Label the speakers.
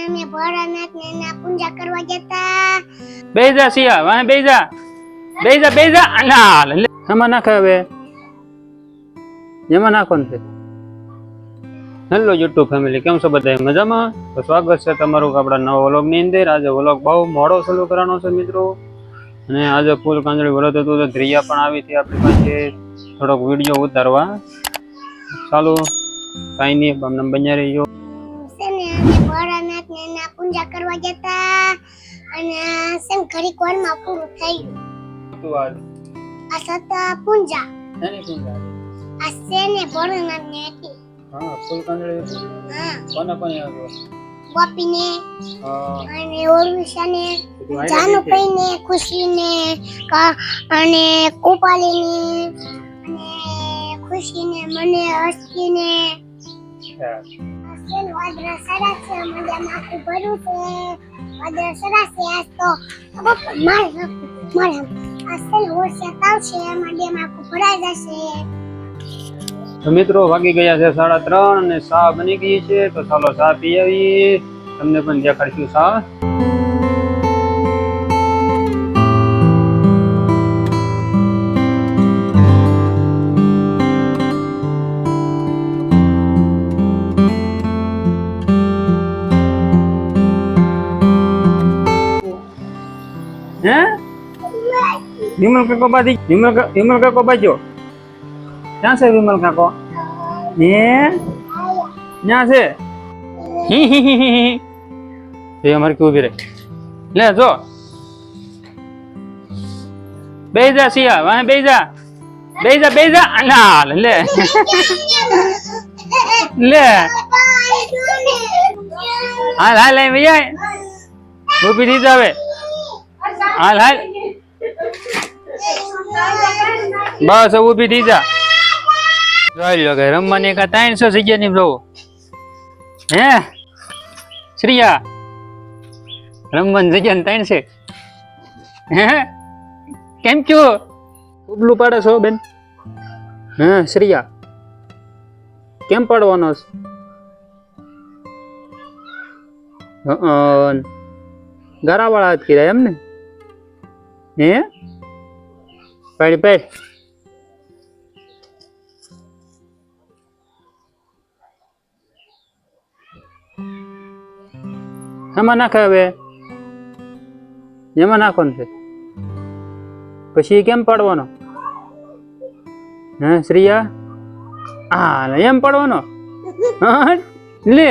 Speaker 1: અમે ભોળાનાથ ને એના પૂજા કરવા જતા.
Speaker 2: બેજા સિયા વાહ બેજા ના લે આમાં નાખે હવે એમાં નાખો ને હેલો યુટ્યુબ ફેમિલી, કેમ છો બધા મજામાં? તો સ્વાગત છે તમારું આપણા નવા વ્લોગ ની અંદર. આજે વ્લોગ બહુ મોડો શરૂ કરવાનો છે મિત્રો, અને આજે ફૂલ કાંજળી વ્રત હતું તો ધ્રિયા પણ આવી હતી આપણી પાસે થોડોક વિડીયો ઉતારવા. ચાલો કાંઈ નહીં, તમને બન્યા રહીજો.
Speaker 1: છે ને અમે ભોળાનાથ ને એના પૂજા કરવા જતા અને સેમ ઘડી કોરમાં પૂરું થઈ ગયું. આ સતા પૂજા
Speaker 2: એની પૂજા
Speaker 1: આ છે ને ભોળાનાથ ને હતી.
Speaker 2: હા, ફૂલ કાંજળી હતી.
Speaker 1: હા,
Speaker 2: કોને કોને આવ્યો?
Speaker 1: ગોપીને
Speaker 2: હા,
Speaker 1: અને ઓરવિશાને, જાનુભાઈને, ખુશીને અને કુપાલીને અને ખુશીને, મને હસકીને વાદળા સરસ છે. મજામાં આખું ભર્યું છે. વાદળા સરસ છે. આજ તો મારે આજ છે ને વરસાદ આવશે, એમાં ડેમ આખું ભરાઈ જશે.
Speaker 2: તો મિત્રો વાગી ગયા છે 3:30 અને ચા બની ગઈ છે. તો ચાલો ચા પી આવીએ, તમને પણ દેખાડશું ચા. હે વિમલ કાકો બાજી વિમલ કાકો બાજો ક્યાં છે? વિમલ કાકો હે ક્યાં છે? એ અમારે કેવું ઉભી રહે લે જો બેજા સિયા વાહ બેજા ના લે લે હાલ હાલ ભૈયા ઉભી થઈ જાવે. હાલ હાલ બસ ઉભી થઈ જા. જોઈ લો કે રમવાની કા 300 જગ્યા ની બહુ હે શ્રીયા રમવાની જગ્યા ને 300 હે કેમ છો? ઉબલું પાડે છો બેન? હે શ્રીયા કેમ પાડવાનો છે? ગારાવાળા હાથ કર્યા એમ ને? હે પાડ પાડ એમાં નાખે હવે એમાં નાખો ને પછી કેમ પાડવાનો? હે શ્રીયા હા એમ પાડવાનો લે